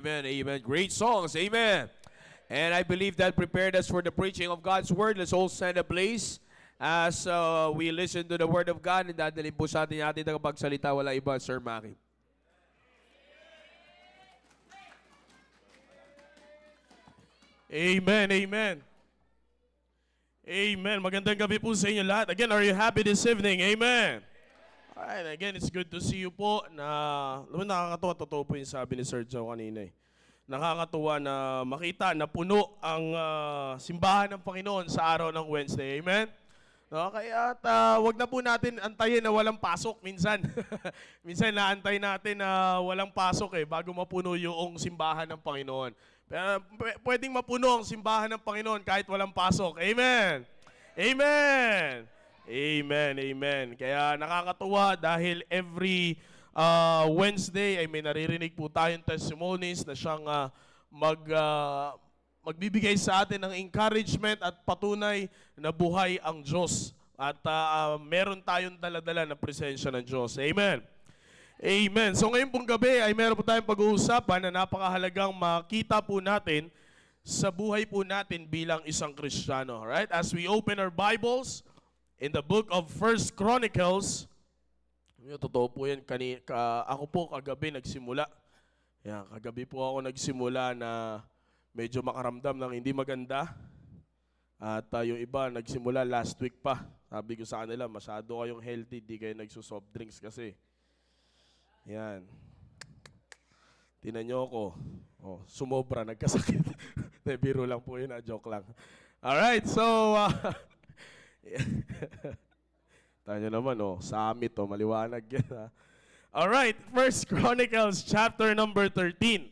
Amen, amen. Great songs, amen. And I believe that prepared us for the preaching of God's Word. Let's all stand up, please. As we listen to the Word of God, and dadalhin po sa atin ating tagapagsalita, wala iba, Sir Maki. Amen, amen. Amen. Magandang gabi po sa inyo lahat. Again, are you happy this evening? Amen. Alright, again, it's good to see you po na, alam mo, nakakatuwa, totoo po yung sabi ni Sir Joe kanina eh. Nakakatuwa na makita na puno ang simbahan ng Panginoon sa araw ng Wednesday. Amen? No, kaya wag na po natin antayin na walang pasok minsan. Minsan naantay natin na walang pasok bago mapuno yung simbahan ng Panginoon. Pero pwedeng mapuno ang simbahan ng Panginoon kahit walang pasok. Amen. Amen. Amen. Amen. Kaya nakakatuwa dahil every Wednesday ay may naririnig po tayong testimonies na siyang magbibigay sa atin ng encouragement at patunay na buhay ang Diyos. At meron tayong daladala na presensya ng Diyos. Amen. Amen. So ngayon pong gabi ay meron po tayong pag-uusapan na napakahalagang makita po natin sa buhay po natin bilang isang Kristiyano. Right? As we open our Bibles in the book of 1 Chronicles, totoo po yan, ako po kagabi nagsimula. Yan, kagabi po ako nagsimula na medyo makaramdam ng hindi maganda. At yung iba nagsimula last week pa. Sabi ko sa kanila, masyado kayong healthy, di kayo nagsusoft drinks kasi. Yan. Tinan nyo ako. Oh, sumobra, nagkasakit. Biro lang po yun, joke lang. Alright, so, tayo naman, summit, maliwanag yan. Alright, 1 Chronicles chapter number 13.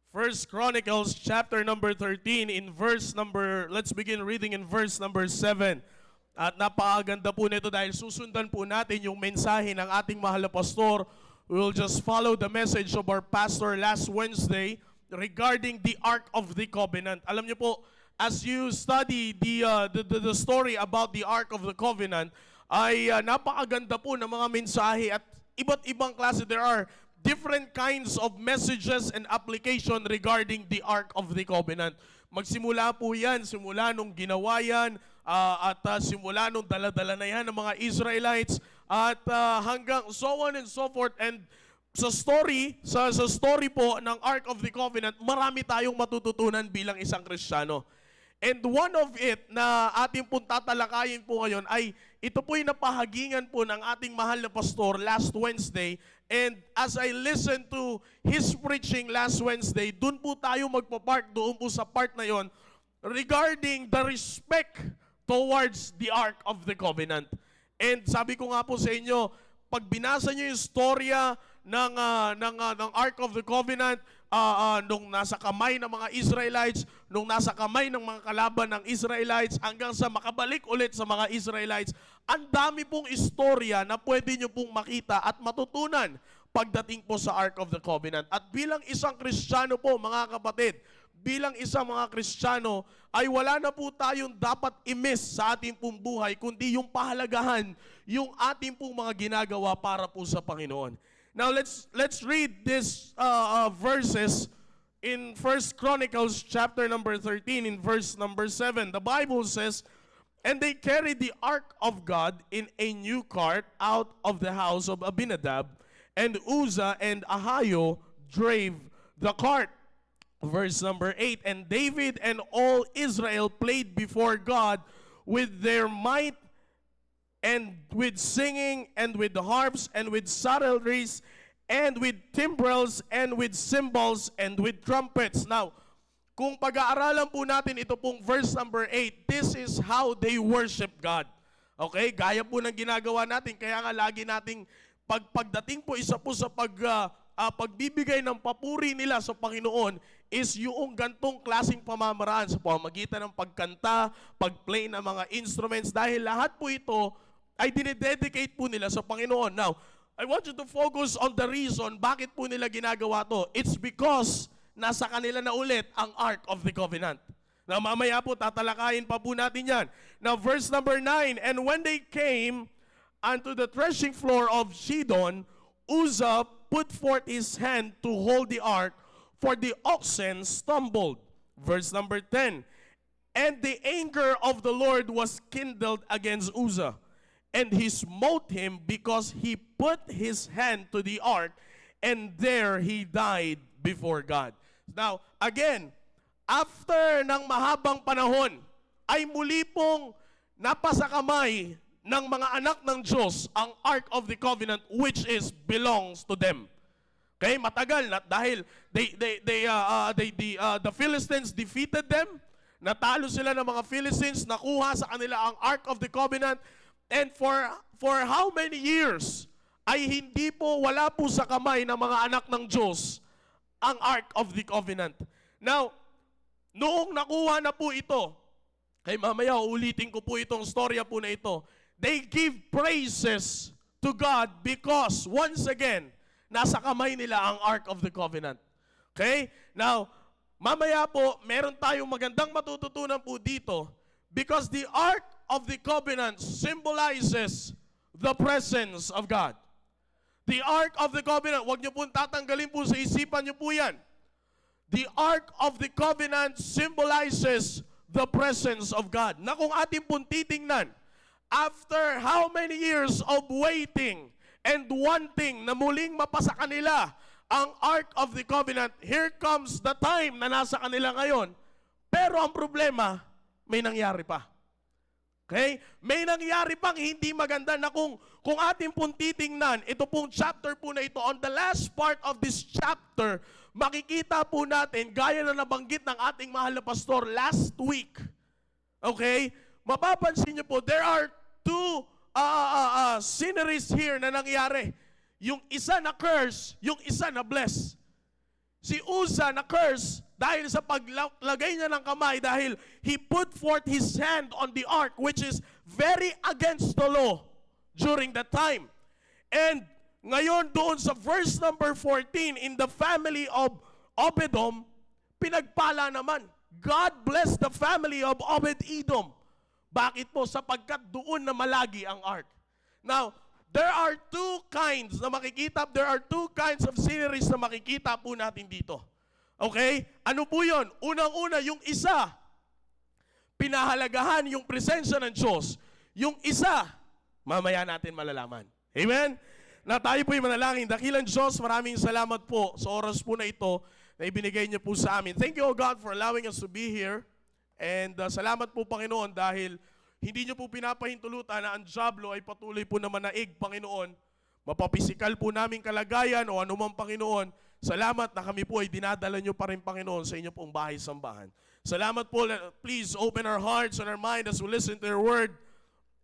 First Chronicles chapter number 13 in verse number, let's begin reading in verse number 7. At napakaganda po nito dahil susundan po natin yung mensahe ng ating mahal na pastor. We will just follow the message of our pastor last Wednesday regarding the Ark of the Covenant. Alam niyo po, as you study the story about the Ark of the Covenant, ay napakaganda po ng mga mensahe at iba't ibang klase. There are different kinds of messages and application regarding the Ark of the Covenant. Magsimula po yan, simula nung ginawa yan, at simula nung daladala na yan ng mga Israelites, at hanggang so on and so forth. And sa story po ng Ark of the Covenant, marami tayong matututunan bilang isang Kristiyano. And one of it na ating pong tatalakayin po ngayon ay ito po'y napahagingan po ng ating mahal na pastor last Wednesday. And as I listened to his preaching last Wednesday, dun po tayo magpapark doon po sa part na yon regarding the respect towards the Ark of the Covenant. And sabi ko nga po sa inyo, pag binasa nyo yung storya ng Ark of the Covenant, nung nasa kamay ng mga Israelites, nung nasa kamay ng mga kalaban ng Israelites, hanggang sa makabalik ulit sa mga Israelites, ang dami pong istorya na pwede nyo pong makita at matutunan pagdating po sa Ark of the Covenant. At bilang isang Kristiyano po, mga kapatid, bilang isang mga Kristiyano, ay wala na po tayong dapat i-miss sa ating pong buhay, kundi yung pahalagahan, yung ating pong mga ginagawa para po sa Panginoon. Now let's read these verses in 1 Chronicles chapter number 13 in verse number 7. The Bible says, "And they carried the ark of God in a new cart out of the house of Abinadab, and Uzzah and Ahio drave the cart." Verse number 8, "And David and all Israel played before God with their might, and with singing, and with harps, and with psalteries, and with timbrels, and with cymbals, and with trumpets." Now, kung pag-aaralan po natin ito pong verse number 8, this is how they worship God. Okay? Gaya po ng ginagawa natin. Kaya nga lagi nating pagdating po isa po sa pagbibigay ng papuri nila sa Panginoon is yung gantong klaseng pamamaraan sa pamamagitan ng pagkanta, pagplay ng mga instruments, dahil lahat po ito ay dinededicate po nila sa Panginoon. Now, I want you to focus on the reason bakit po nila ginagawa to. It's because nasa kanila na ulit ang Ark of the Covenant. Na mamaya po, tatalakayin pa po natin yan. Now, verse number 9, and when they came unto the threshing floor of Shidon, Uzzah put forth his hand to hold the ark, for the oxen stumbled. Verse number 10, and the anger of the Lord was kindled against Uzzah, and he smote him because he put his hand to the ark, and there he died before God. Now, again, after ng mahabang panahon, ay muli pong napasakamay ng mga anak ng Diyos ang Ark of the Covenant, which is belongs to them. Okay, matagal na dahil the Philistines defeated them. Natalo sila ng mga Philistines, nakuha sa kanila ang Ark of the Covenant, and for how many years ay hindi po, wala po sa kamay ng mga anak ng Diyos ang Ark of the Covenant. Now, noong nakuha na po ito, kay mamaya ulitin ko po itong storya po na ito, they give praises to God because once again, nasa kamay nila ang Ark of the Covenant. Okay? Now, mamaya po, meron tayong magandang matututunan po dito because the Ark of the Covenant symbolizes the presence of God. The Ark of the Covenant, huwag niyo po tatanggalin po sa isipan niyo po yan. The Ark of the Covenant symbolizes the presence of God. Na kung ating pong titingnan, after how many years of waiting and wanting na muling mapasa kanila ang Ark of the Covenant, here comes the time na nasa kanila ngayon. Pero ang problema, may nangyari pa. Okay? May nangyari pang hindi maganda na kung ating pong titingnan, ito pong chapter po na ito, on the last part of this chapter, makikita po natin, gaya na nabanggit ng ating mahal na pastor last week. Okay? Mapapansin niyo po, there are two sceneries here na nangyari. Yung isa na curse, yung isa na bless. Si Uzzah na curse dahil sa paglagay niya ng kamay dahil he put forth his hand on the ark, which is very against the law during that time. And ngayon doon sa verse number 14, in the family of Obedom, pinagpala naman. God bless the family of Obed-Edom. Bakit po? Sapagkat doon na malagi ang ark. Now, there are two kinds of sceneries na makikita po natin dito. Okay? Ano po yun? Unang-una, yung isa, pinahalagahan yung presensya ng Diyos. Yung isa, mamaya natin malalaman. Amen? Na tayo po'y manalangin. Dakilang Diyos, maraming salamat po sa oras po na ito na ibinigay niyo po sa amin. Thank you, O God, for allowing us to be here. And salamat po, Panginoon, dahil hindi niyo po pinapahintulutan na ang Diablo ay patuloy po na manaig, Panginoon. Mapapisikal po namin kalagayan o anumang, Panginoon. Salamat na kami po ay dinadala niyo pa rin, Panginoon, sa inyo pong bahay-sambahan. Salamat po. Please open our hearts and our mind as we listen to your word.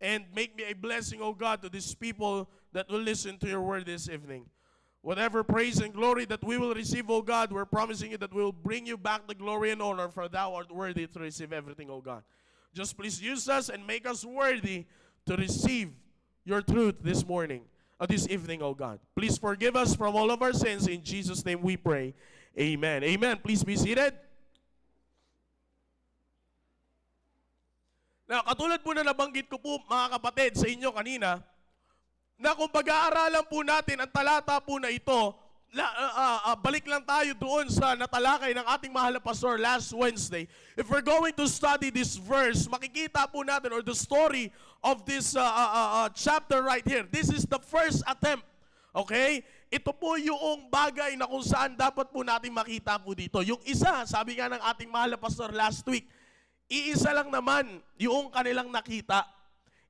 And make me a blessing, O God, to these people that will listen to your word this evening. Whatever praise and glory that we will receive, O God, we're promising you that we will bring you back the glory and honor, for thou art worthy to receive everything, O God. Just please use us and make us worthy to receive your truth this morning, or this evening, O God. Please forgive us from all of our sins. In Jesus' name we pray. Amen. Amen. Please be seated. Now, katulad po na nabanggit ko po, mga kapatid, sa inyo kanina, na kung pag-aaralan po natin ang talata po na ito, balik lang tayo doon sa natalakay ng ating mahal na pastor last Wednesday. If we're going to study this verse, makikita po natin, or the story of this chapter right here. This is the first attempt. Okay? Ito po yung bagay na kung saan dapat po natin makita po dito. Yung isa, sabi nga ng ating mahal na pastor last week, iisa lang naman yung kanilang nakita.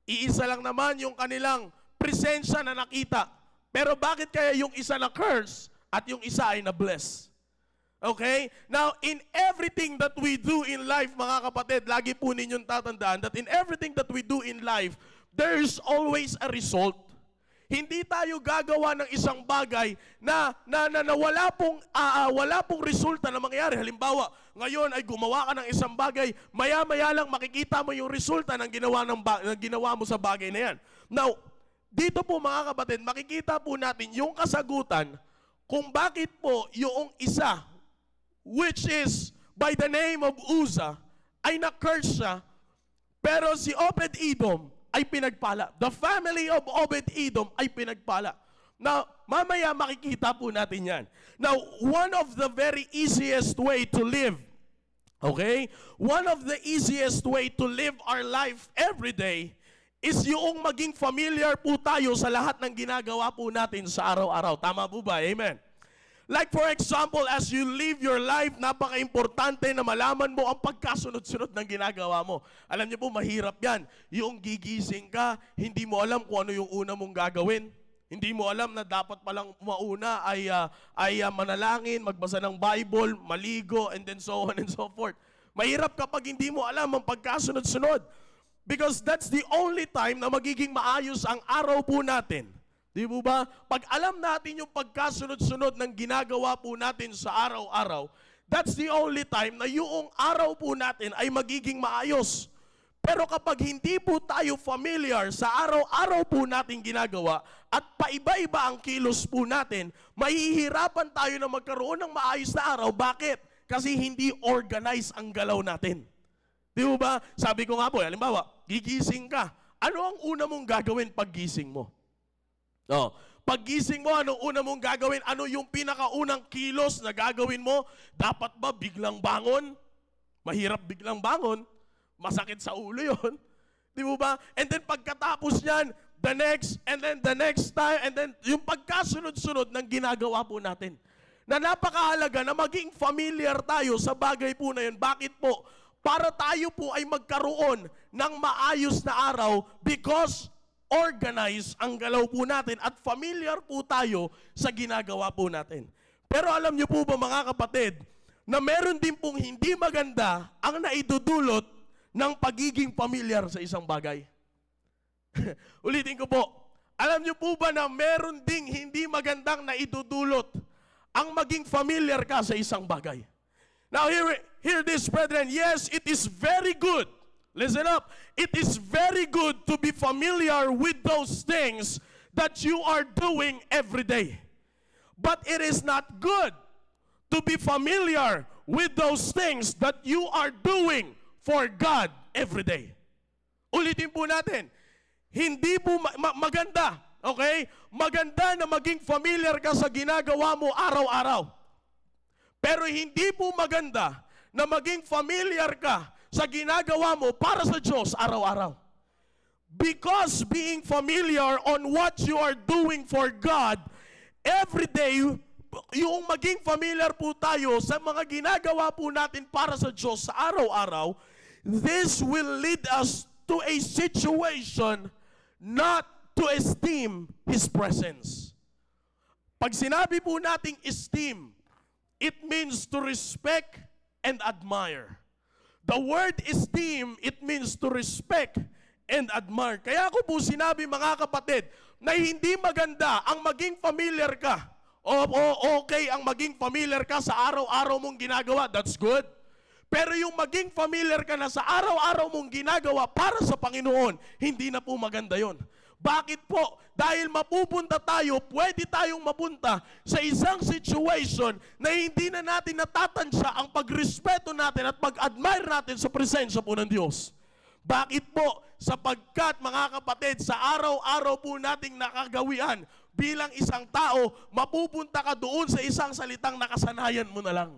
Iisa lang naman yung kanilang presensya na nakita. Pero bakit kaya yung isa na curse at yung isa ay na-bless? Okay? Now, in everything that we do in life, mga kapatid, lagi po ninyong tatandaan that in everything that we do in life, there's always a result. Hindi tayo gagawa ng isang bagay na wala pong resulta na mangyayari. Halimbawa, ngayon ay gumawa ka ng isang bagay, maya-maya lang makikita mo yung resulta ng ginawa mo sa bagay na yan. Now, dito po mga kapatid, makikita po natin yung kasagutan kung bakit po yung isa, which is by the name of Uzzah, ay na-curse siya, pero si Obed-Edom ay pinagpala. The family of Obed-Edom ay pinagpala. Now, mamaya makikita po natin yan. Now, one of the very easiest way to live, okay? One of the easiest way to live our life every day is yung maging familiar po tayo sa lahat ng ginagawa po natin sa araw-araw. Tama po ba? Amen. Like for example, as you live your life, napaka-importante na malaman mo ang pagkasunod-sunod ng ginagawa mo. Alam niyo po, mahirap yan. Yung gigising ka, hindi mo alam kung ano yung una mong gagawin. Hindi mo alam na dapat palang mauna ay manalangin, magbasa ng Bible, maligo, and then so on and so forth. Mahirap kapag hindi mo alam ang pagkasunod-sunod. Because that's the only time na magiging maayos ang araw po natin. Di po ba? Pag alam natin yung pagkasunod-sunod ng ginagawa po natin sa araw-araw, that's the only time na yung araw po natin ay magiging maayos. Pero kapag hindi po tayo familiar sa araw-araw po natin ginagawa at paiba-iba ang kilos po natin, mahihirapan tayo na magkaroon ng maayos na araw. Bakit? Kasi hindi organize ang galaw natin. Di ba? Sabi ko nga po, halimbawa, gigising ka. Ano ang una mong gagawin pag gising mo? No. Paggising mo, ano una mong gagawin? Ano yung pinakaunang kilos na gagawin mo? Dapat ba biglang bangon? Mahirap biglang bangon. Masakit sa ulo yun. Di ba? And then pagkatapos niyan, the next, and then the next time, and then yung pagkasunod-sunod ng ginagawa po natin. Na napakahalaga na maging familiar tayo sa bagay po na yun. Bakit po? Para tayo po ay magkaroon ng maayos na araw because organize ang galaw po natin at familiar po tayo sa ginagawa po natin. Pero alam niyo po ba mga kapatid, na meron din pong hindi maganda ang naidudulot ng pagiging familiar sa isang bagay. Ulitin ko po, alam niyo po ba na meron ding hindi magandang naidudulot ang maging familiar ka sa isang bagay? Now hear this, brethren. Yes, it is very good. Listen up. It is very good to be familiar with those things that you are doing every day. But it is not good to be familiar with those things that you are doing for God every day. Ulitin po natin. Hindi po maganda, okay? Maganda na maging familiar ka sa ginagawa mo araw-araw. Pero hindi po maganda na maging familiar ka sa ginagawa mo para sa Diyos araw-araw. Because being familiar on what you are doing for God, every day, yung maging familiar po tayo sa mga ginagawa po natin para sa Diyos sa araw-araw, this will lead us to a situation not to esteem His presence. Pag sinabi po nating esteem, it means to respect and admire. The word esteem, it means to respect and admire. Kaya ko po sinabi mga kapatid, na hindi maganda ang maging familiar ka. Okay ang maging familiar ka sa araw-araw mong ginagawa, that's good. Pero yung maging familiar ka na sa araw-araw mong ginagawa para sa Panginoon, hindi na po maganda yon. Bakit po? Dahil mapupunta tayo, pwede tayong mapunta sa isang situation na hindi na natin natatansya ang pagrespeto natin at pag-admire natin sa presensya po ng Diyos. Bakit po? Sapagkat mga kapatid, sa araw-araw po nating nakagawian bilang isang tao, mapupunta ka doon sa isang salitang nakasanayan mo na lang.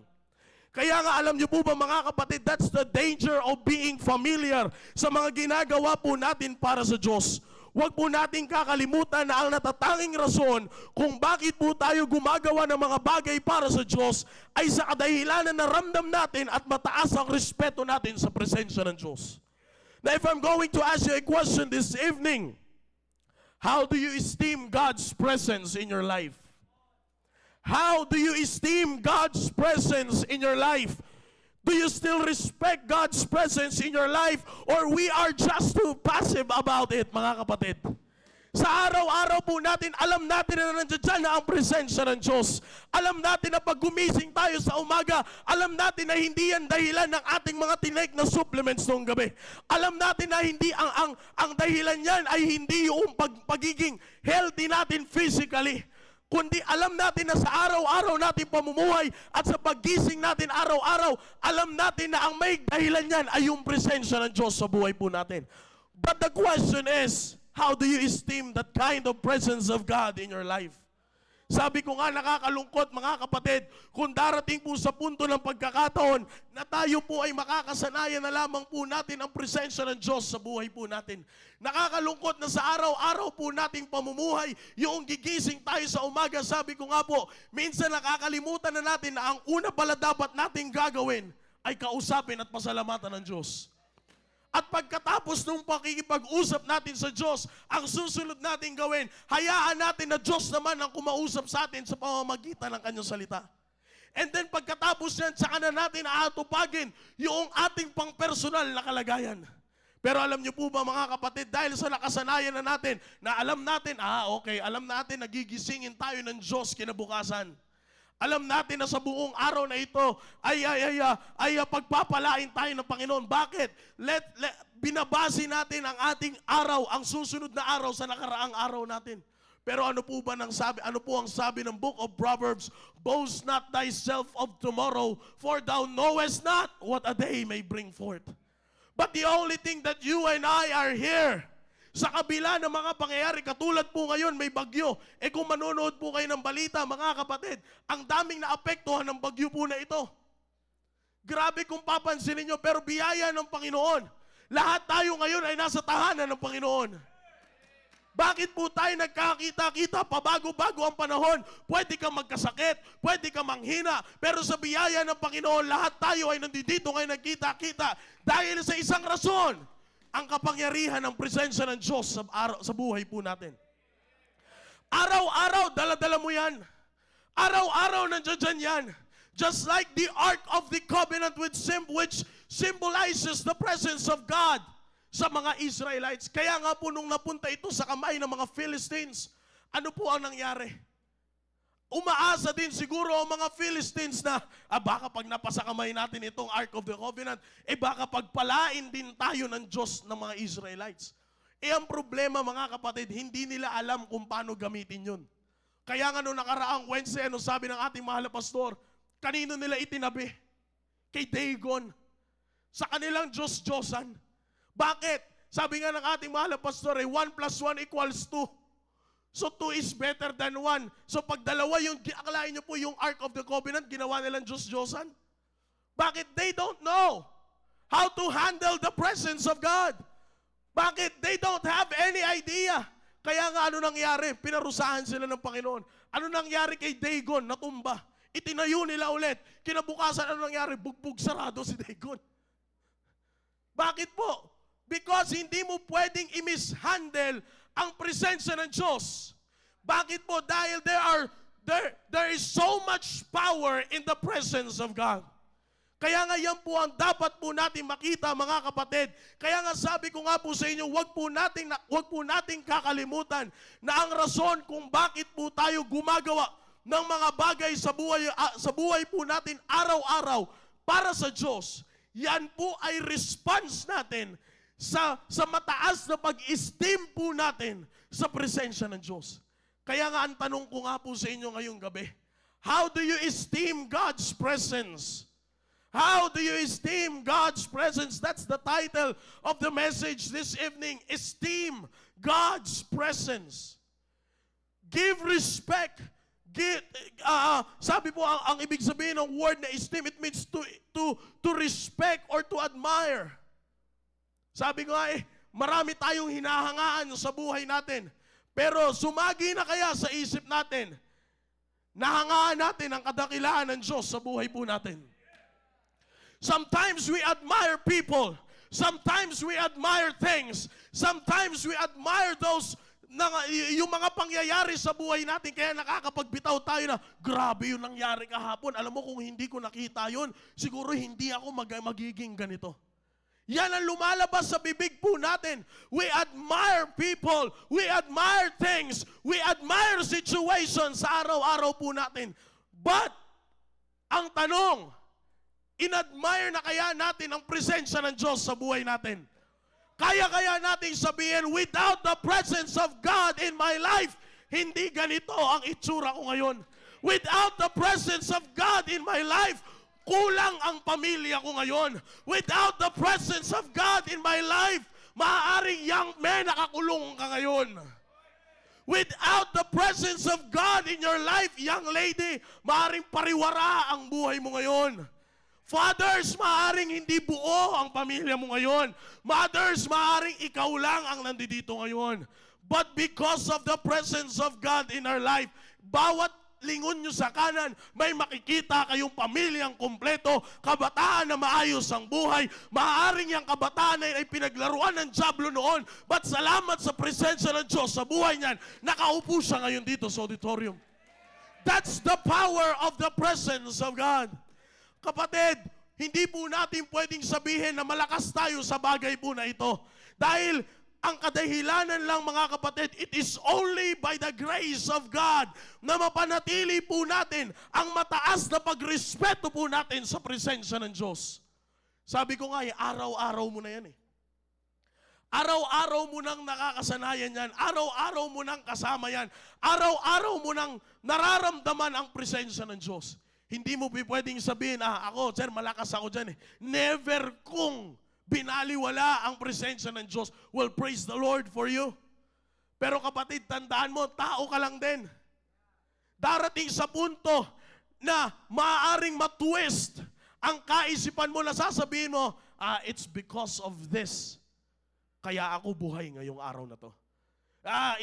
Kaya nga alam niyo po ba mga kapatid, that's the danger of being familiar sa mga ginagawa po natin para sa Diyos. Huwag po natin kakalimutan na ang natatanging rason kung bakit po tayo gumagawa ng mga bagay para sa Diyos ay sa kadahilanan na ramdam natin at mataas ang respeto natin sa presensya ng Diyos. Now if I'm going to ask you a question this evening, how do you esteem God's presence in your life? How do you esteem God's presence in your life? Do you still respect God's presence in your life? Or we are just too passive about it, mga kapatid? Sa araw-araw po natin, alam natin na nandiyan na ang presensya ng Diyos. Alam natin na pag gumising tayo sa umaga, alam natin na hindi yan dahilan ng ating mga tinaik na supplements noong gabi. Alam natin na hindi ang dahilan yan ay hindi yung pagiging healthy natin physically. kundi alam natin na sa araw-araw natin pamumuhay at sa paggising natin araw-araw, alam natin na ang may dahilan yan ay yung presensya ng Diyos sa buhay po natin. But the question is, how do you esteem that kind of presence of God in your life? Sabi ko nga, nakakalungkot mga kapatid, kung darating po sa punto ng pagkakataon na tayo po ay makakasanayan na lamang po natin ang presensya ng Diyos sa buhay po natin. Nakakalungkot na sa araw-araw po nating pamumuhay, yung gigising tayo sa umaga, sabi ko nga po, minsan nakakalimutan na natin na ang una pala dapat nating gagawin ay kausapin at pasalamatan ng Diyos. At pagkatapos nung pakikipag-usap natin sa Diyos, ang susunod natin gawin, hayaan natin na Diyos naman ang kumausap sa atin sa pamamagitan ng Kanyang salita. And then pagkatapos yan, saka na natin aatupagin yung ating pang-personal na kalagayan. Pero alam niyo po ba mga kapatid, dahil sa nakasanayan na natin, na alam natin, alam natin nagigisingin tayo ng Diyos kinabukasan. Alam natin na sa buong araw na ito ay pagpapalain tayo ng Panginoon. Bakit? Binabase natin ang ating araw, ang susunod na araw sa nakaraang araw natin. Pero ano po ang sabi ng Book of Proverbs? Boast not thyself of tomorrow, for thou knowest not what a day may bring forth. But the only thing that you and I are here, sa kabila ng mga pangyayari, katulad po ngayon may bagyo. Kung manonood po kayo ng balita, mga kapatid, ang daming naapektuhan ng bagyo po na ito. Grabe kung papansinin nyo, pero biyaya ng Panginoon. Lahat tayo ngayon ay nasa tahanan ng Panginoon. Bakit po tayo nagkakita-kita pabago-bago ang panahon? Pwede kang magkasakit, pwede kang manghina, pero sa biyaya ng Panginoon, lahat tayo ay nandito ngayon nagkita-kita dahil sa isang rason. Ang kapangyarihan ng presensya ng Diyos sa buhay po natin. Araw-araw, dala-dala mo yan. Araw-araw, nandiyan yan. Just like the Ark of the Covenant which symbolizes the presence of God sa mga Israelites. Kaya nga po nung napunta ito sa kamay ng mga Philistines, ano po ang nangyari? Umaasa din siguro ang mga Philistines na, baka pag napasa kamay natin itong Ark of the Covenant, baka pagpalain din tayo ng Diyos ng mga Israelites. Ang problema mga kapatid, hindi nila alam kung paano gamitin yun. Kaya nga nung nakaraang Wednesday, ano sabi ng ating mahal na pastor, kanino nila itinabi? Kay Dagon. Sa kanilang Diyos-Diyosan. Bakit? Sabi nga ng ating mahal na pastor, 1 plus 1 equals 2. So 2 is better than 1. So pag dalawa yung, akalain nyo po yung Ark of the Covenant, ginawa nilang Diyos-Diyosan. Bakit? They don't know how to handle the presence of God. Bakit? They don't have any idea. Kaya nga ano nangyari? Pinarusahan sila ng Panginoon. Ano nangyari kay Dagon? Natumba. Itinayo nila ulit. Kinabukasan ano nangyari? Bugbog sarado si Dagon. Bakit po? Because hindi mo pwedeng i-mishandle ang presensya ng Diyos. Bakit po? Dahil there is so much power in the presence of God. Kaya nga yan po ang dapat po natin makita mga kapatid. Kaya nga sabi ko nga po sa inyo, wag po nating kakalimutan na ang rason kung bakit po tayo gumagawa ng mga bagay sa buhay po natin araw-araw para sa Diyos. Yan po ay response natin sa mataas na pag-esteem po natin sa presensya ng Diyos. Kaya nga ang tanong ko nga po sa inyo ngayong gabi, how do you esteem God's presence? How do you esteem God's presence? That's the title of the message this evening. Esteem God's presence. Give respect. Sabi po, ang ibig sabihin ng word na esteem, it means to respect or to admire. Sabi ko nga marami tayong hinahangaan sa buhay natin. Pero sumagi na kaya sa isip natin, nahangaan natin ang kadakilaan ng Diyos sa buhay po natin. Sometimes we admire people. Sometimes we admire things. Sometimes we admire yung mga pangyayari sa buhay natin. Kaya nakakapagbitaw tayo na, grabe yung nangyari kahapon. Alam mo, kung hindi ko nakita yun, siguro hindi ako magiging ganito. Yan ang lumalabas sa bibig po natin. We admire people. We admire things. We admire situations sa araw-araw po natin. But, ang tanong, inadmire na kaya natin ang presensya ng Diyos sa buhay natin? Kaya natin sabihin, without the presence of God in my life, hindi ganito ang itsura ko ngayon. Without the presence of God in my life, kulang ang pamilya ko ngayon. Without the presence of God in my life, maaaring young man, nakakulong ka ngayon. Without the presence of God in your life, young lady, maaaring pariwara ang buhay mo ngayon. Fathers, maaaring hindi buo ang pamilya mo ngayon. Mothers, maaaring ikaw lang ang nandito ngayon. But because of the presence of God in our life, bawat lingon nyo sa kanan, may makikita kayong pamilyang kompleto, kabataan na maayos ang buhay. Maaaring yung kabataan ay pinaglaruan ng dyablo noon, but salamat sa presensya ng Diyos sa buhay niyan, nakaupo siya ngayon dito sa auditorium. That's the power of the presence of God. Kapatid, hindi po natin pwedeng sabihin na malakas tayo sa bagay po na ito. Dahil ang kadahilanan lang, mga kapatid, it is only by the grace of God na mapanatili po natin ang mataas na pagrespeto po natin sa presensya ng Diyos. Sabi ko nga, araw-araw mo na yan eh. Araw-araw mo nang nakakasanayan yan. Araw-araw mo nang kasama yan. Araw-araw mo nang nararamdaman ang presensya ng Diyos. Hindi mo pwedeng sabihin, ako, sir, malakas ako dyan eh. Never kong binaliwala ang presensya ng Diyos. Well, praise the Lord for you. Pero kapatid, tandaan mo, tao ka lang din. Darating sa punto na maaaring matwist ang kaisipan mo na sasabihin mo, it's because of this. Kaya ako buhay ngayong araw na to.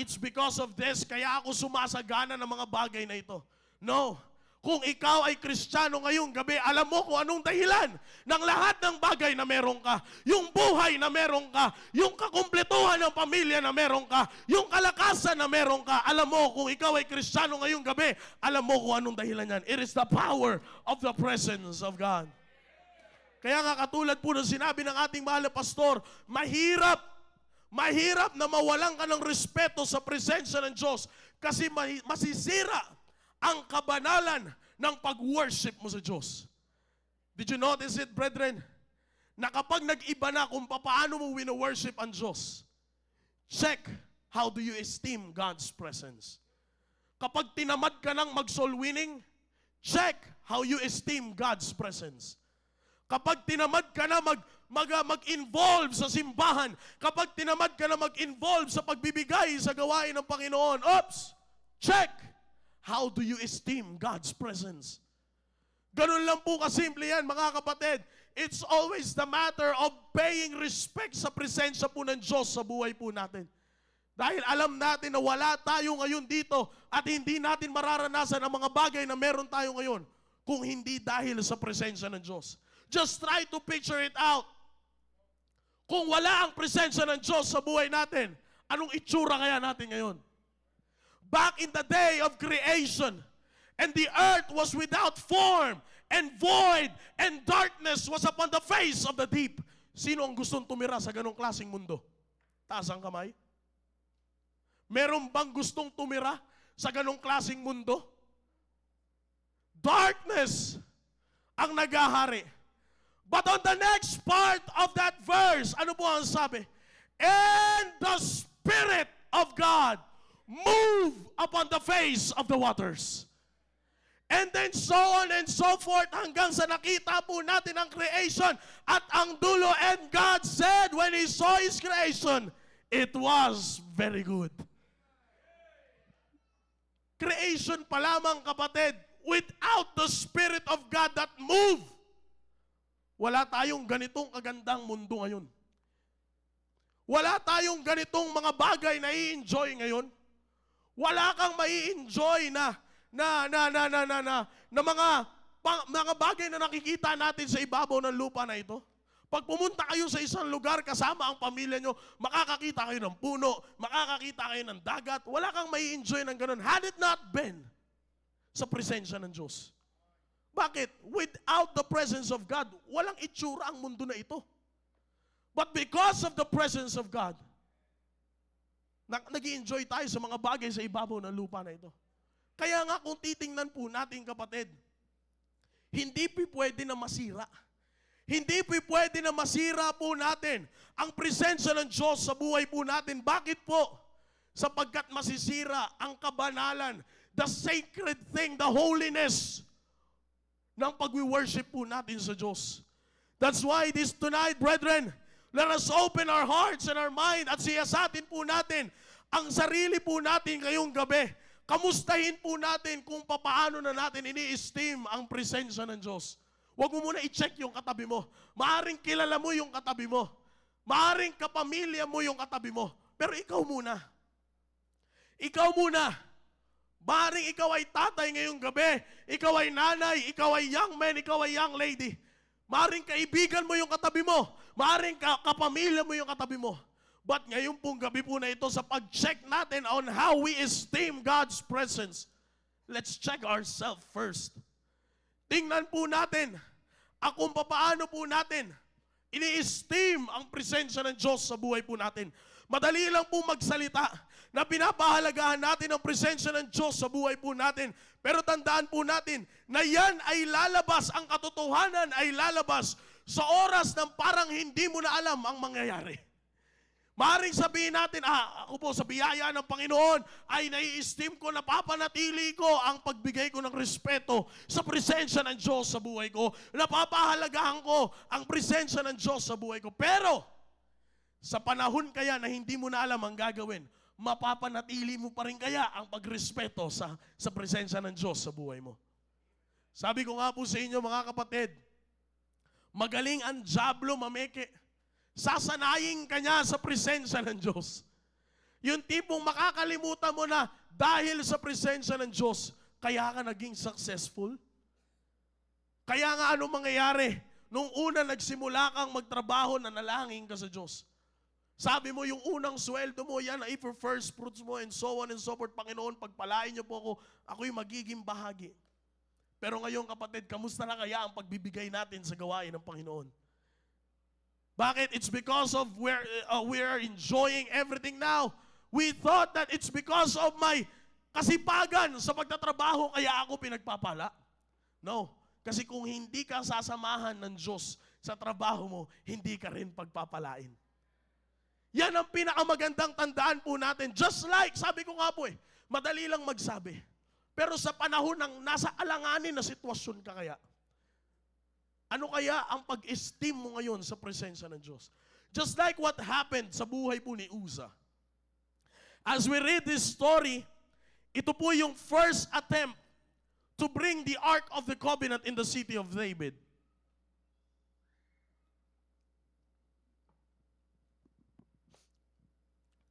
It's because of this, kaya ako sumasagana ng mga bagay na ito. No. Kung ikaw ay Kristiyano ngayong gabi, alam mo kung anong dahilan ng lahat ng bagay na meron ka. Yung buhay na meron ka, yung kakumpletuhan ng pamilya na meron ka, yung kalakasan na meron ka. Alam mo kung ikaw ay Kristiyano ngayong gabi, alam mo kung anong dahilan yan. It is the power of the presence of God. Kaya nga katulad po ng sinabi ng ating mahal na pastor, mahirap na mawalan ka ng respeto sa presensya ng Diyos kasi masisira ang kabanalan ng pag-worship mo sa Diyos. Did you notice it, brethren? Na kapag nag-iba na kung paano mo wino-worship ang Diyos, check how do you esteem God's presence. Kapag tinamad ka ng mag-soul winning, check how you esteem God's presence. Kapag tinamad ka na mag-involve sa simbahan, kapag tinamad ka na mag-involve sa pagbibigay sa gawain ng Panginoon, check how do you esteem God's presence? Ganun lang po kasimple yan, mga kapatid. It's always the matter of paying respect sa presensya po ng Diyos sa buhay po natin. Dahil alam natin na wala tayo ngayon dito at hindi natin mararanasan ang mga bagay na meron tayo ngayon kung hindi dahil sa presensya ng Diyos. Just try to picture it out. Kung wala ang presensya ng Diyos sa buhay natin, anong itsura kaya natin ngayon? Back in the day of creation, and the earth was without form and void, and darkness was upon the face of the deep. Sino ang gustong tumira sa ganong klaseng mundo? Taas ang kamay. Meron bang gustong tumira sa ganong klaseng mundo? Darkness ang naghahari. But on the next part of that verse, ano po ang sabi? And the Spirit of God move upon the face of the waters. And then so on and so forth hanggang sa nakita po natin ang creation at ang dulo. And God said when He saw His creation, it was very good. Creation pa lamang, kapatid, without the Spirit of God that move, wala tayong ganitong kagandang mundo ngayon. Wala tayong ganitong mga bagay na i-enjoy ngayon. Wala kang mai-enjoy na mga bagay na nakikita natin sa ibabaw ng lupa na ito. Pag pumunta kayo sa isang lugar kasama ang pamilya nyo, makakakita kayo ng puno, makakakita kayo ng dagat. Wala kang mai-enjoy ng ganun. Had it not been sa presensya ng Diyos. Bakit? Without the presence of God, walang itsura ang mundo na ito. But because of the presence of God, nag-i-enjoy tayo sa mga bagay sa ibabaw ng lupa na ito. Kaya nga kung titingnan po natin, kapatid, hindi po pwede na masira. Hindi po pwede na masira po natin ang presensya ng Diyos sa buhay po natin. Bakit po? sapagkat masisira ang kabanalan, the sacred thing, the holiness ng pag-worship po natin sa Diyos. That's why this tonight, brethren, let us open our hearts and our mind at siyasatin po natin ang sarili po natin ngayong gabi. Kamustahin po natin kung paano na natin ini-esteem ang presensya ng Diyos. Huwag mo muna i-check yung katabi mo. Maaring kilala mo yung katabi mo. Maaring kapamilya mo yung katabi mo. Pero ikaw muna. Ikaw muna. Maaring ikaw ay tatay ngayong gabi. Ikaw ay nanay. Ikaw ay young man. Ikaw ay young lady. Maaring kaibigan mo yung katabi mo. Maaring kapamilya mo yung katabi mo. But ngayon pong gabi po na ito, sa pag-check natin on how we esteem God's presence, let's check ourselves first. Tingnan po natin kung paano po natin ini-esteem ang presensya ng Diyos sa buhay po natin. Madali lang po magsalita na pinapahalagahan natin ang presensya ng Diyos sa buhay po natin. Pero tandaan po natin na yan ay lalabas, ang katotohanan ay lalabas sa oras ng parang hindi mo na alam ang mangyayari. Maaaring sabihin natin, ako po sa biyaya ng Panginoon ay nai-esteem ko, napapanatili ko ang pagbigay ko ng respeto sa presensya ng Diyos sa buhay ko. Napapahalagahan ko ang presensya ng Diyos sa buhay ko. Pero, sa panahon kaya na hindi mo na alam ang gagawin, mapapanatili mo pa rin kaya ang pagrespeto sa presensya ng Diyos sa buhay mo. Sabi ko nga po sa inyo mga kapatid, magaling ang dyablo mameke. Sasanayin ka niya sa presensya ng Diyos. Yung tipong makakalimutan mo na dahil sa presensya ng Diyos, kaya ka naging successful. Kaya nga anong mangyayari? Nung una nagsimula kang magtrabaho, nanalangin ka sa Diyos. Sabi mo yung unang sweldo mo, yan ay for first fruits mo and so on and so forth. Panginoon, pagpalain niyo po ako, ako'y magiging bahagi. Pero ngayon kapatid, kamusta na kaya ang pagbibigay natin sa gawain ng Panginoon? Bakit? It's because of we are enjoying everything now. We thought that it's because of my kasipagan sa pagtatrabaho kaya ako pinagpapala. No. Kasi kung hindi ka sasamahan ng Diyos sa trabaho mo, hindi ka rin pagpapalain. Yan ang pinakamagandang tandaan po natin. Just like, sabi ko nga po madali lang magsabi. Pero sa panahon ng nasa alanganin na sitwasyon ka kaya, ano kaya ang pag-esteem mo ngayon sa presensya ng Diyos? Just like what happened sa buhay po ni Uzzah. As we read this story, ito po yung first attempt to bring the Ark of the Covenant in the city of David.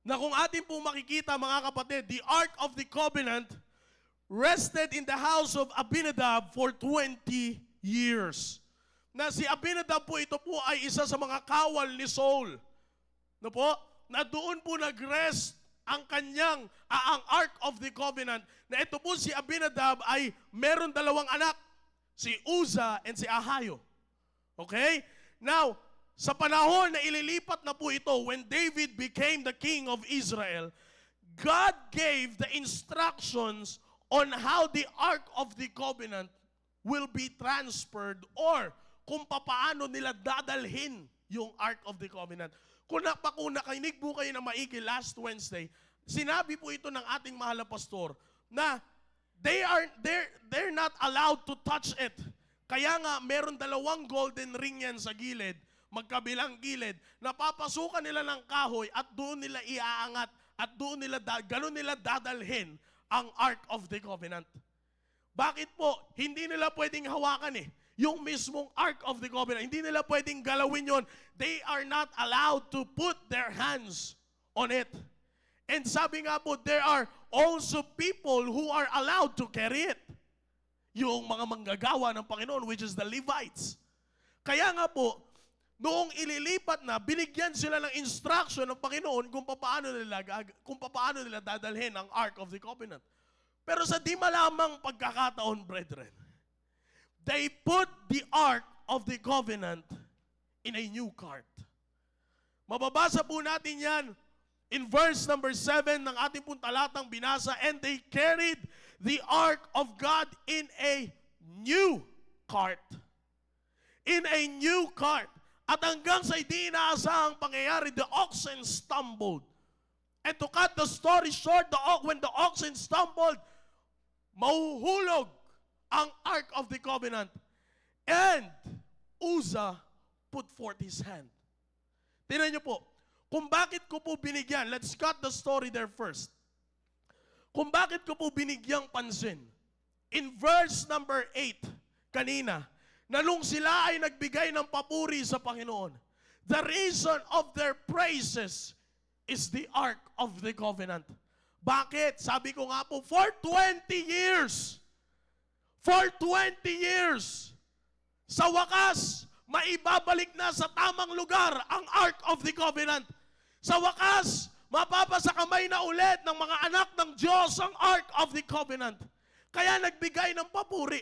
Na kung atin po makikita mga kapatid, the Ark of the Covenant rested in the house of Abinadab for 20 years. Na si Abinadab po, ito po ay isa sa mga kawal ni Saul. No po? Na doon po nag-rest ang kanyang, ang Ark of the Covenant. Na ito po si Abinadab ay meron dalawang anak. Si Uzzah and si Ahayo. Okay? Now, sa panahon na ililipat na po ito, when David became the king of Israel, God gave the instructions on how the Ark of the Covenant will be transferred or kung paano nila dadalhin yung Ark of the Covenant. Kung nakinig po kayo na maigi last Wednesday, sinabi po ito ng ating mahal na pastor na they're not allowed to touch it. Kaya nga meron dalawang golden ring yan sa gilid, magkabilang gilid, napapasukan nila ng kahoy at doon nila iaangat at doon nila ganun nila dadalhin ang Ark of the Covenant. Bakit po? Hindi nila pwedeng hawakan yung mismong Ark of the Covenant. Hindi nila pwedeng galawin yon. They are not allowed to put their hands on it. And sabi nga po, there are also people who are allowed to carry it. Yung mga manggagawa ng Panginoon, which is the Levites. Kaya nga po, noong ililipat na, binigyan sila ng instruction ng Panginoon kung paano nila dadalhin ang Ark of the Covenant. Pero sa di malamang pagkakataon, brethren, they put the Ark of the Covenant in a new cart. Mababasa po natin yan in verse number 7 ng ating pong talatang binasa, and they carried the Ark of God in a new cart. In a new cart. At hanggang sa hindi inaasahang pangyayari, the oxen stumbled. And to cut the story short, when the oxen stumbled, mahuhulog ang Ark of the Covenant. And Uzzah put forth his hand. Tingnan niyo po, kung bakit ko po binigyan, let's cut the story there first. Kung bakit ko po binigyang pansin. In verse number 8, kanina, na nung sila ay nagbigay ng papuri sa Panginoon, the reason of their praises is the Ark of the Covenant. Bakit? Sabi ko nga po, for 20 years, sa wakas, maibabalik na sa tamang lugar ang Ark of the Covenant. Sa wakas, mapapasa kamay na ulit ng mga anak ng Diyos ang Ark of the Covenant. Kaya nagbigay ng papuri.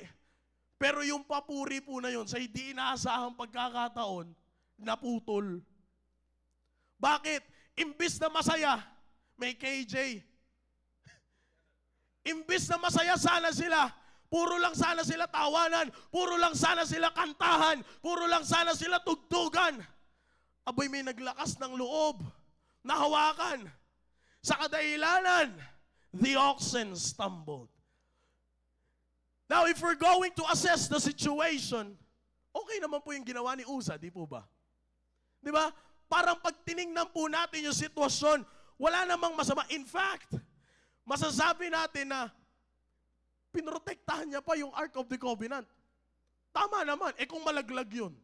Pero yung papuri po na yun, sa hindi inaasahang pagkakataon, naputol. Bakit? Imbis na masaya, may KJ. Imbis na masaya sana sila, puro lang sana sila tawanan, puro lang sana sila kantahan, puro lang sana sila tugtugan. Aboy, may naglakas ng loob, nahawakan. Sa kadahilanan, the oxen stumbled. Now, if we're going to assess the situation, okay naman po yung ginawa ni Uzzah, di po ba? Di ba? Parang pag tiningnan po natin yung sitwasyon, wala namang masama. In fact, masasabi natin na pinrotektahan niya pa yung Ark of the Covenant. Tama naman. Kung malaglag yun.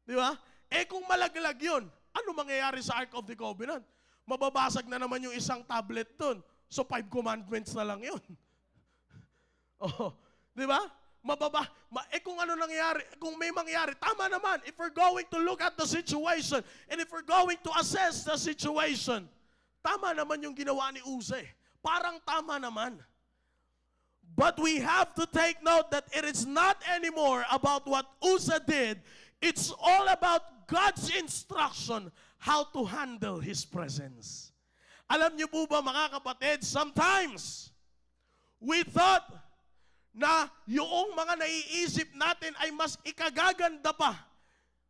Di ba? Kung malaglag yun, ano mangyayari sa Ark of the Covenant? Mababasag na naman yung isang tablet dun. So 5 commandments na lang yun. Oh, di ba? Kung ano nangyari, kung may mangyari, tama naman. If we're going to look at the situation, and if we're going to assess the situation, tama naman yung ginawa ni Uzzah. Parang tama naman. But we have to take note that it is not anymore about what Uzzah did. It's all about God's instruction how to handle His presence. Alam niyo po ba mga kapatid, sometimes we thought na yung mga naiisip natin ay mas ikagaganda pa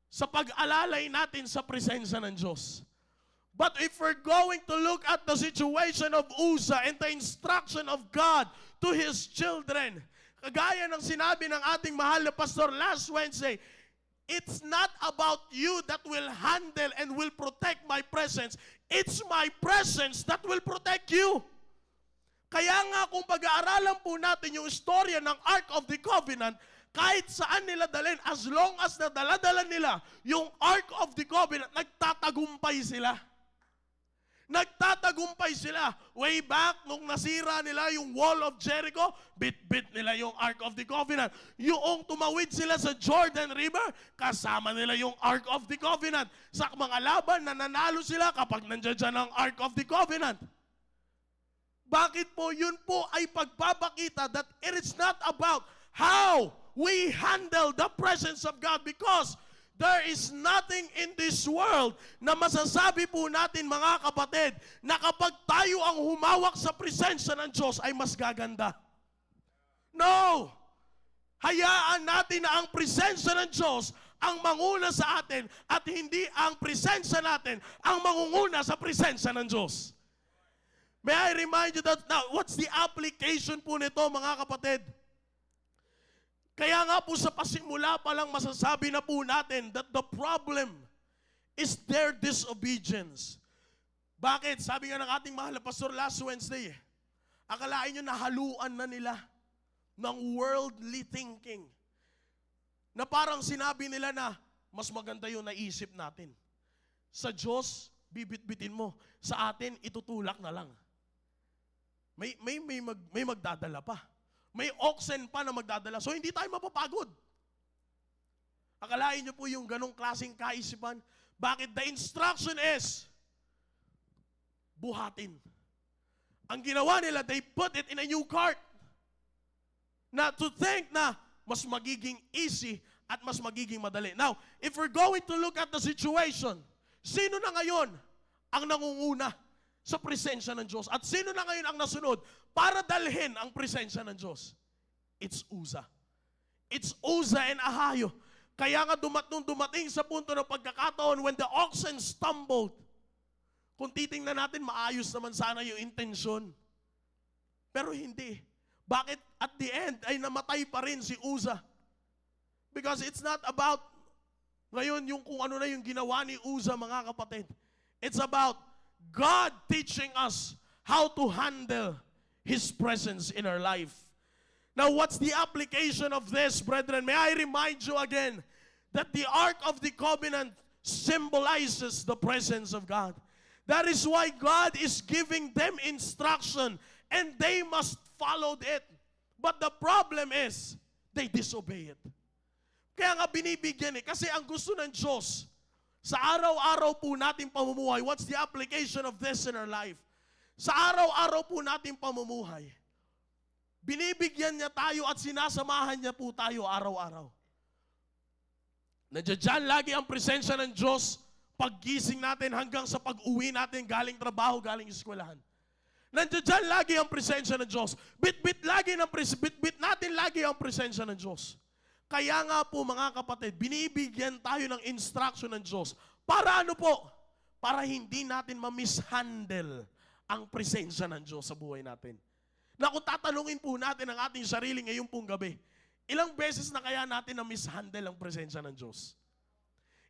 sa pag-alalay natin sa presensya ng Diyos. But if we're going to look at the situation of Uzzah and the instruction of God to his children, kagaya ng sinabi ng ating mahal na pastor last Wednesday, it's not about you that will handle and will protect my presence. It's my presence that will protect you. Kaya nga kung pag-aaralan po natin yung istorya ng Ark of the Covenant, kahit saan nila dalhin, as long as nadala-dala nila yung Ark of the Covenant, nagtatagumpay sila. Nagtatagumpay sila. Way back, nung nasira nila yung Wall of Jericho, bit-bit nila yung Ark of the Covenant. Yung tumawid sila sa Jordan River, kasama nila yung Ark of the Covenant. Sa mga laban, nananalo sila kapag nandiyan dyan ang Ark of the Covenant. Bakit po? Yun po ay pagpapakita that it is not about how we handle the presence of God, because there is nothing in this world na masasabi po natin mga kapatid na kapag tayo ang humawak sa presensya ng Diyos ay mas gaganda. No! Hayaan natin na ang presensya ng Diyos ang manguna sa atin at hindi ang presensya natin ang mangunguna sa presensya ng Diyos. May I remind you that now, what's the application po nito mga kapatid? Kaya nga po sa pasimula pa lang masasabi na po natin that the problem is their disobedience. Bakit? Sabi nga ng ating mahal na pastor last Wednesday, akalain nyo nahaluan na nila ng worldly thinking. Na parang sinabi nila na mas maganda yung naisip natin. Sa Diyos, bibit-bitin mo. Sa atin, itutulak na lang. May magdadala pa. May oxen pa na magdadala. So, hindi tayo mapapagod. Akalain niyo po yung ganong klaseng kaisipan. Bakit? The instruction is, buhatin. Ang ginawa nila, they put it in a new cart. Na to think na mas magiging easy at mas magiging madali. Now, if we're going to look at the situation, sino na ngayon ang nangunguna sa presensya ng Diyos? At sino na ngayon ang nasunod para dalhin ang presensya ng Diyos? It's Uzzah. It's Uzzah and Ahio. Kaya nga nung dumating sa punto ng pagkakataon when the oxen stumbled, Kung titingnan natin, maayos naman sana yung intensyon. Pero hindi. Bakit at the end ay namatay pa rin si Uza? Because it's not about ngayon yung kung ano na yung ginawa ni Uza, mga kapatid. It's about God teaching us how to handle His presence in our life. Now, what's the application of this, brethren? May I remind you again that the Ark of the Covenant symbolizes the presence of God. That is why God is giving them instruction and they must follow it. But the problem is, they disobey it. Kaya nga binibigyan kasi ang gusto ng Diyos, sa araw-araw po nating pamumuhay, what's the application of this in our life? Sa araw-araw po nating pamumuhay, binibigyan niya tayo at sinasamahan niya po tayo araw-araw. Nandiyan lagi ang presensya ng Diyos paggising natin hanggang sa pag-uwi natin galing trabaho, galing eskwelahan. Nandiyan lagi ang presensya ng Diyos. Bit-bit natin lagi ang presensya ng Diyos. Kaya nga po mga kapatid, binibigyan tayo ng instruction ng Diyos. Para ano po? Para hindi natin ma-mishandle ang presensya ng Diyos sa buhay natin. Na kung tatanungin po natin ang ating sarili ngayong pong gabi, ilang beses na kaya natin na-mishandle ang presensya ng Diyos?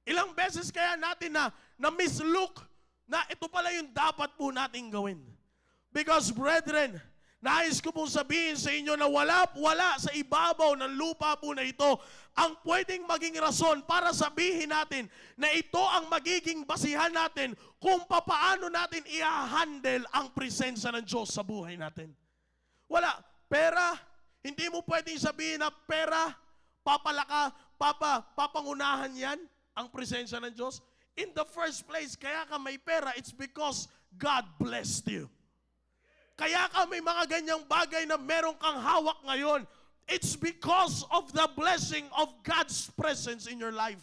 Ilang beses kaya natin na mislook na ito pala yung dapat po nating gawin? Because brethren, nais ko pong sabihin sa inyo na wala sa ibabaw ng lupa po na ito ang pwedeng maging rason para sabihin natin na ito ang magiging basihan natin kung papaano natin i-handle ang presensya ng Diyos sa buhay natin. Wala. Pera, hindi mo pwedeng sabihin na pera, papangunahan yan ang presensya ng Diyos. In the first place, kaya ka may pera, it's because God blessed you. Kaya ka may mga ganyang bagay na meron kang hawak ngayon, it's because of the blessing of God's presence in your life.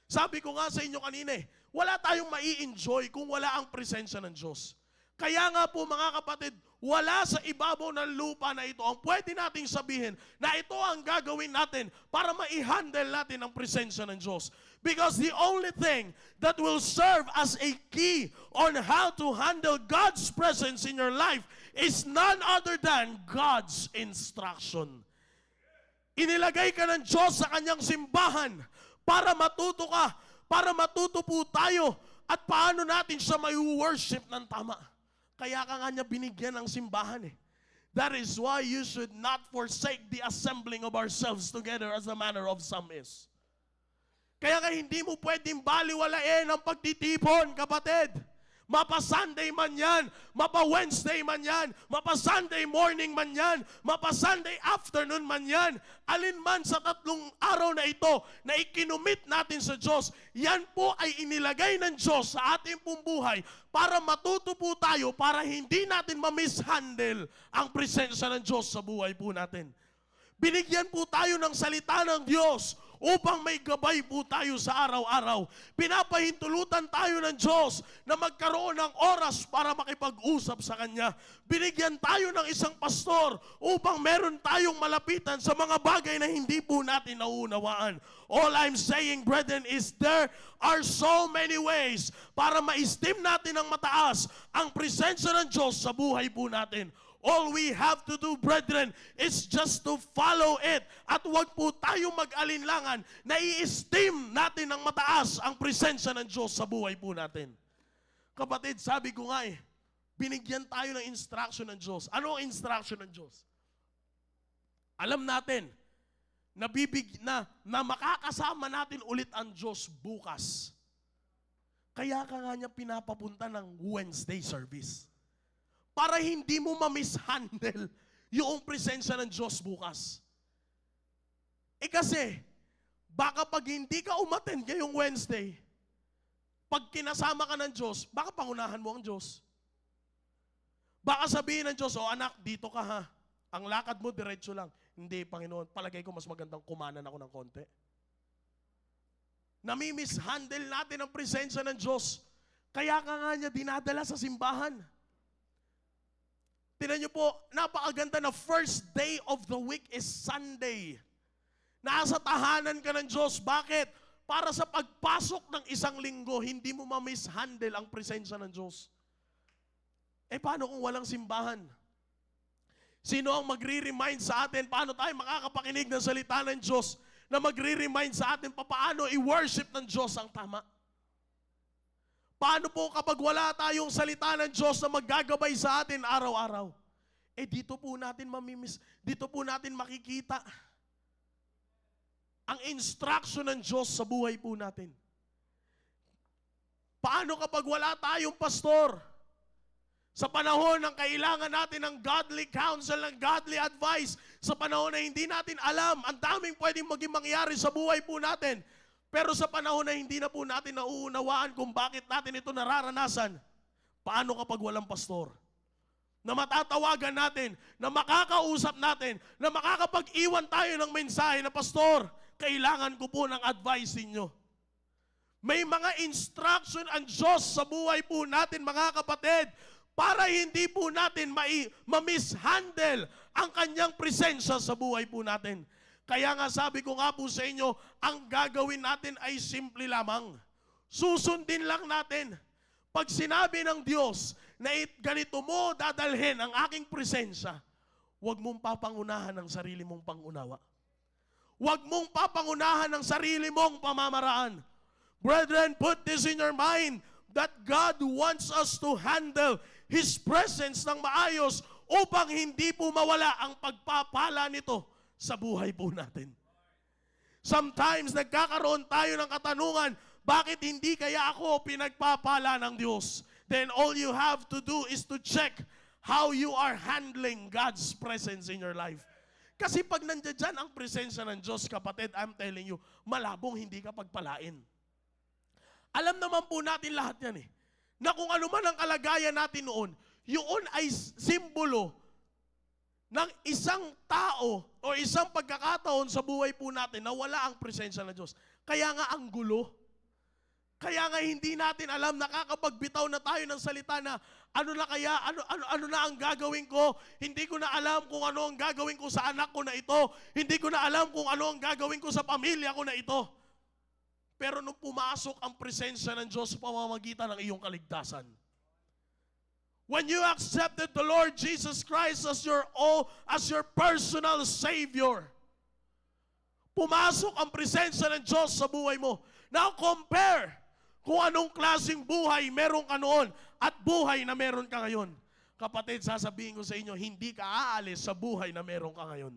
Sabi ko nga sa inyo kanina wala tayong mai-enjoy kung wala ang presensya ng Diyos. Kaya nga po mga kapatid, wala sa ibabaw ng lupa na ito ang pwede nating sabihin na ito ang gagawin natin para ma-handle natin ang presensya ng Diyos. Because the only thing that will serve as a key on how to handle God's presence in your life is none other than God's instruction. Inilagay ka ng Diyos sa kanyang simbahan para matuto ka, para matuto po tayo at paano natin siya may worship ng tama. Kaya ka nga niya binigyan ng simbahan That is why you should not forsake the assembling of ourselves together as the manner of some is. Kaya nga hindi mo pwedeng baliwalain ang pagtitipon, kapatid. Mapa-Sunday man yan, mapa-Wednesday man yan, mapa-Sunday morning man yan, mapa-Sunday afternoon man yan. Alin man sa 3 araw na ito na ikinumit natin sa Diyos, yan po ay inilagay ng Diyos sa ating pong buhay para matuto po tayo, para hindi natin ma-mishandle ang presensya ng Diyos sa buhay po natin. Binigyan po tayo ng salita ng Diyos upang may gabay po tayo sa araw-araw. Pinapahintulutan tayo ng Diyos na magkaroon ng oras para makipag-usap sa Kanya. Binigyan tayo ng isang pastor upang meron tayong malapitan sa mga bagay na hindi po natin nauunawaan. All I'm saying, brethren, is there are so many ways para ma-esteem natin ng mataas ang presensya ng Diyos sa buhay po natin. All we have to do, brethren, is just to follow it. At huwag po tayong mag-alinlangan na i-esteem natin ng mataas ang presensya ng Diyos sa buhay po natin. Kapatid, sabi ko nga binigyan tayo ng instruction ng Diyos. Ano ang instruction ng Diyos? Alam natin na makakasama natin ulit ang Diyos bukas. Kaya ka nga niya pinapapunta ng Wednesday service. Para hindi mo ma-mishandle yung presensya ng Diyos bukas. Kasi, baka pag hindi ka umattend ngayong Wednesday, pag kinasama ka ng Diyos, baka pangunahan mo ang Diyos. Baka sabihin ng Diyos, anak, dito ka ha. Ang lakad mo, diretso lang. Hindi, Panginoon, palagay ko mas magandang kumanan ako ng konti. Nami-mishandle natin ang presensya ng Diyos. Kaya ka nga niya dinadala sa simbahan. Tingnan niyo po, napakaganda na first day of the week is Sunday. Nasa tahanan ka ng Diyos. Bakit? para sa pagpasok ng isang linggo, hindi mo ma-mishandle ang presensya ng Diyos. Paano kung walang simbahan? Sino ang magre-remind sa atin paano tayo makakapakinig ng salita ng Diyos na magre-remind sa atin paano i-worship ng Diyos ang tama? Paano po kapag wala tayong salita ng Diyos na maggagabay sa atin araw-araw? Dito po natin makikita ang instruction ng Diyos sa buhay po natin. Paano kapag wala tayong pastor? Sa panahon ng kailangan natin ng godly counsel, ng godly advice, sa panahon na hindi natin alam, ang daming pwedeng maging mangyari sa buhay po natin. Pero sa panahon na hindi na po natin nauunawaan kung bakit natin ito nararanasan, paano kapag walang pastor? Na matatawagan natin, na makakausap natin, na makakapag-iwan tayo ng mensahe na, Pastor, kailangan ko po ng advice ninyo. May mga instruction ang Diyos sa buhay po natin, mga kapatid, para hindi po natin ma-mishandle ang kanyang presensya sa buhay po natin. Kaya nga sabi ko nga po sa inyo, ang gagawin natin ay simple lamang. Susundin lang natin. Pag sinabi ng Diyos na ganito mo dadalhin ang aking presensya, huwag mong papangunahan ang sarili mong pangunawa. Huwag mong papangunahan ang sarili mong pamamaraan. Brethren, put this in your mind that God wants us to handle His presence ng maayos upang hindi po mawala ang pagpapala nito sa buhay po natin. Sometimes nagkakaroon tayo ng katanungan, bakit hindi kaya ako pinagpapala ng Diyos? Then all you have to do is to check how you are handling God's presence in your life. Kasi pag nandiyan dyan ang presensya ng Diyos, kapatid, I'm telling you, malabong hindi ka pagpalain. Alam naman po natin lahat yan na kung ano man ang kalagayan natin noon, yun ay simbolo ng isang tao o isang pagkakataon sa buhay po natin na wala ang presensya ng Diyos. Kaya nga ang gulo. Kaya nga hindi natin alam, nakakapagbitaw na tayo ng salita na ano na ang gagawin ko? Hindi ko na alam kung ano ang gagawin ko sa anak ko na ito. Hindi ko na alam kung ano ang gagawin ko sa pamilya ko na ito. Pero nung pumasok ang presensya ng Diyos sa pamamagitan ng iyong kaligtasan, when you accepted the Lord Jesus Christ as your personal Savior, pumasok ang presensya ng Diyos sa buhay mo. Now compare kung anong klaseng buhay meron ka noon at buhay na meron ka ngayon. Kapatid, sasabihin ko sa inyo, hindi ka aalis sa buhay na meron ka ngayon.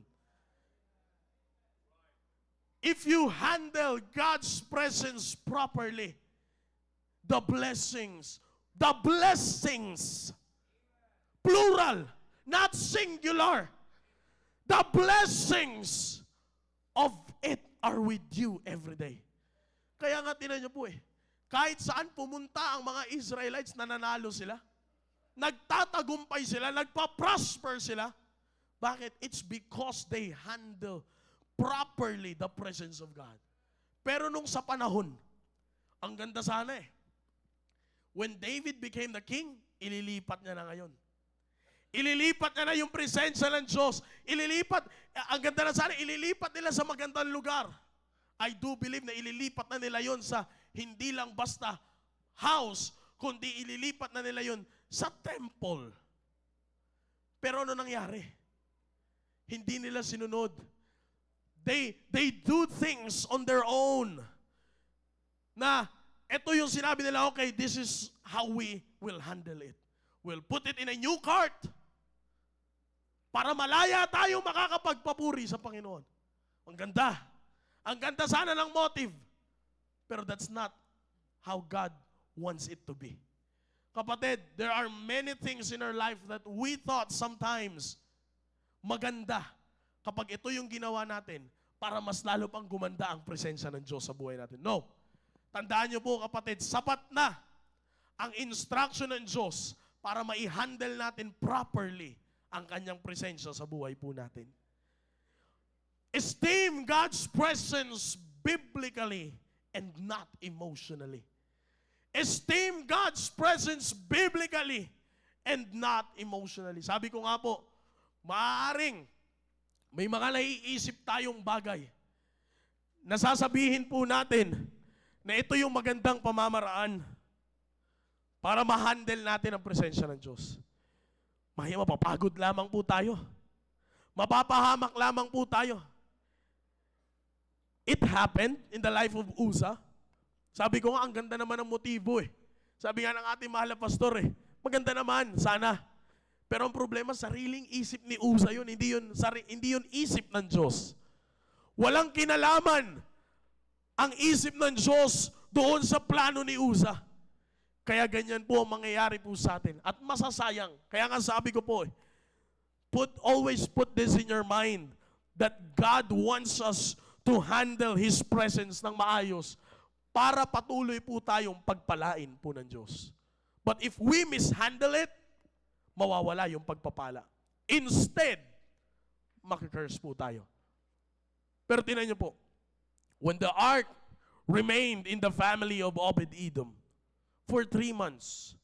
If you handle God's presence properly, the blessings, plural, not singular, the blessings of it are with you every day. Kaya nga tinan niyo po kahit saan pumunta ang mga Israelites, nananalo sila. Nagtatagumpay sila, nagpa-prosper sila. Bakit? It's because they handle properly the presence of God. Pero nung sa panahon, ang ganda sana when David became the king, ililipat niya na ngayon. Ililipat niya na yung presensya ng Diyos. Ang ganda na sana, ililipat nila sa magandang lugar. I do believe na ililipat na nila yon sa hindi lang basta house, kundi ililipat na nila yon sa temple. Pero ano nangyari? Hindi nila sinunod. They do things on their own. Na ito yung sinabi nila, okay, this is how we will handle it. We'll put it in a new cart para malaya tayo makakapagpapuri sa Panginoon. Ang ganda. Ang ganda sana ng motive. Pero that's not how God wants it to be. Kapatid, there are many things in our life that we thought sometimes maganda kapag ito yung ginawa natin para mas lalo pang gumanda ang presensya ng Diyos sa buhay natin. No. Tandaan niyo po, kapatid, sapat na ang instruction ng Diyos para ma-handle natin properly ang kanyang presensya sa buhay po natin. Esteem God's presence biblically and not emotionally. Esteem God's presence biblically and not emotionally. Sabi ko nga po, maaaring may mga naiisip tayong bagay. Nasasabihin po natin na ito yung magandang pamamaraan para ma-handle natin ang presensya ng Diyos. Mapapagod lamang po tayo. Mapapahamak lamang po tayo. It happened in the life of Uza. Sabi ko nga, ang ganda naman ng motibo eh. Sabi nga ng ating mahal na pastor eh, maganda naman, sana. Pero ang problema, sariling isip ni Uza yun, hindi yun isip ng Diyos. Walang kinalaman ang isip ng Diyos doon sa plano ni Uza. Kaya ganyan po ang mangyayari po sa atin. At masasayang. Kaya nga sabi ko po, always put this in your mind that God wants us to handle His presence ng maayos para patuloy po tayong pagpalain po ng Diyos. But if we mishandle it, mawawala yung pagpapala. Instead, makikurse po tayo. Pero tingnan niyo po, when the ark remained in the family of Obed-Edom for 3 months,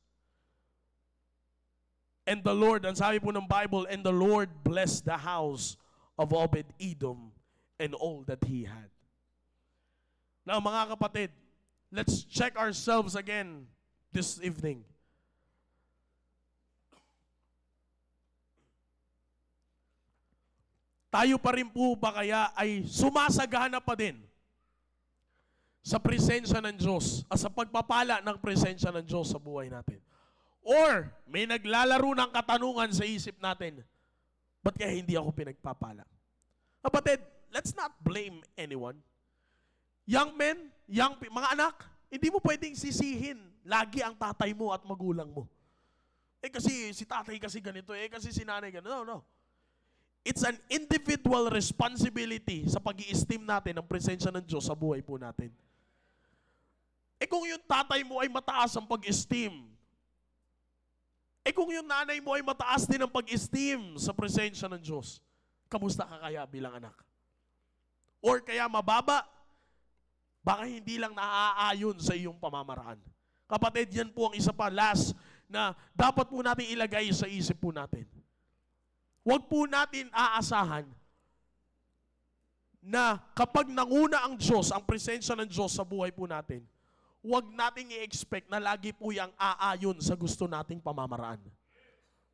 and the Lord, ang sabi po ng Bible, and the Lord blessed the house of Obed-Edom and all that he had. Now, mga kapatid, let's check ourselves again this evening. Tayo pa rin po ba kaya ay sumasagana pa din sa presensya ng Diyos at sa pagpapala ng presensya ng Diyos sa buhay natin? Or may naglalaro ng katanungan sa isip natin, ba't kaya hindi ako pinagpapala? Kapatid, let's not blame anyone. Young men, mga anak, hindi mo pwedeng sisihin lagi ang tatay mo at magulang mo. Kasi si tatay kasi ganito, kasi si nanay ganito. No. It's an individual responsibility sa pag-i-esteem natin ng presensya ng Diyos sa buhay po natin. Kung yung tatay mo ay mataas ang pag-esteem, kung yung nanay mo ay mataas din ang pag-esteem sa presensya ng Diyos, kamusta ka kaya bilang anak? Or kaya mababa, baka hindi lang naaayon sa iyong pamamaraan. Kapatid, yan po ang isa pa, last, na dapat po natin ilagay sa isip po natin. Huwag po natin aasahan na kapag nanguna ang Diyos, ang presensya ng Diyos sa buhay po natin, huwag nating i-expect na lagi po yung aayon sa gusto nating pamamaraan.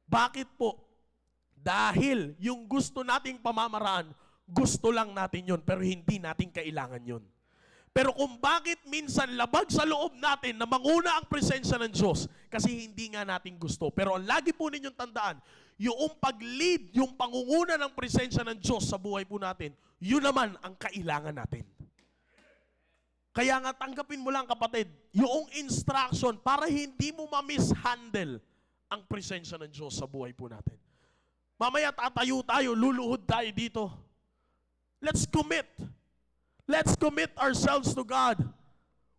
Bakit po? Dahil yung gusto nating pamamaraan, gusto lang natin yun, pero hindi natin kailangan yun. Pero kung bakit minsan labag sa loob natin na manguna ang presensya ng Diyos, kasi hindi nga natin gusto. Pero ang lagi po ninyong tandaan, yung pag-lead, yung pangunguna ng presensya ng Diyos sa buhay po natin, yun naman ang kailangan natin. Kaya nga tanggapin mo lang kapatid, yung instruction para hindi mo ma-mishandle ang presensya ng Diyos sa buhay po natin. Mamaya tatayo tayo, luluhod tayo dito. Let's commit. Let's commit ourselves to God.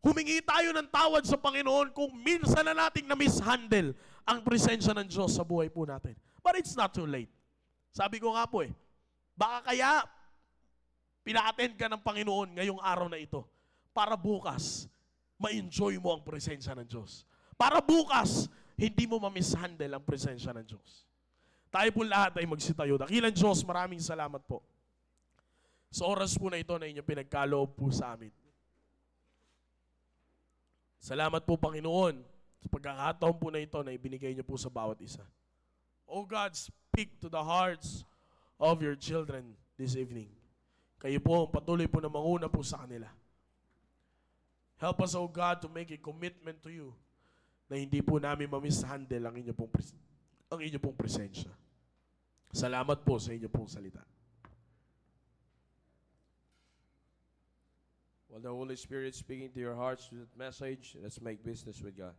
Humingi tayo ng tawad sa Panginoon kung minsan na nating na-mishandle ang presensya ng Diyos sa buhay po natin. But it's not too late. Sabi ko nga po baka kaya pina-attend ka ng Panginoon ngayong araw na ito para bukas ma-enjoy mo ang presensya ng Diyos. Para bukas, hindi mo ma-mishandle ang presensya ng Diyos. Tayo po lahat ay magsitayo. Dakilang Diyos, maraming salamat po sa oras po na ito na inyong pinagkaloob po sa amin. Salamat po, Panginoon, sa pagkakataon po na ito na ibinigay niyo po sa bawat isa. Oh God, speak to the hearts of your children this evening. Kayo po ang patuloy po na manguna po sa kanila. Help us, oh God, to make a commitment to you na hindi po namin ma-mishandle ang inyo pong presensya. Salamat po sa inyo pong salita. While the Holy Spirit speaking to your hearts with that message, let's make business with God.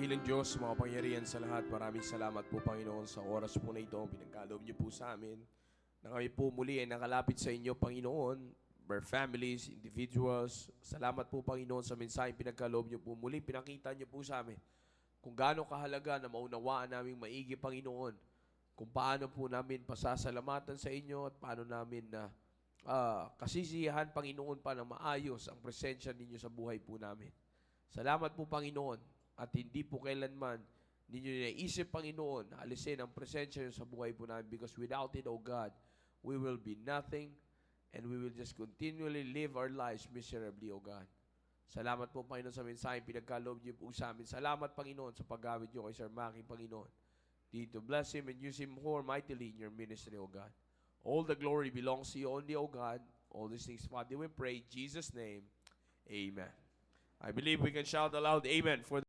Dakilang Diyos, mga pangyarihan sa lahat, maraming salamat po Panginoon sa oras po na ito. Pinagkaloob niyo po sa amin na kami po muli ay nakalapit sa inyo Panginoon, our families, individuals. Salamat po Panginoon sa mensaheng pinagkaloob niyo po muli. Pinakita niyo po sa amin kung gaano kahalaga na maunawaan naming maigi Panginoon, kung paano po namin pasasalamatan sa inyo at paano namin na kasisiyahan Panginoon pa na maayos ang presensya ninyo sa buhay po namin. Salamat po Panginoon at hindi po kailanman ninyo naisip Panginoon na alisin ang presensya niyo sa buhay po namin because without it, O God, we will be nothing and we will just continually live our lives miserably, O God. Salamat po Panginoon sa mensaheng pinagkaloob niyo po sa amin. Salamat Panginoon sa paggamit niyo kay Sir Maki Panginoon. To bless him and use him more mightily in your ministry, O God. All the glory belongs to you only, O God. All these things, Father, we pray in Jesus' name. Amen. I believe we can shout aloud, Amen, for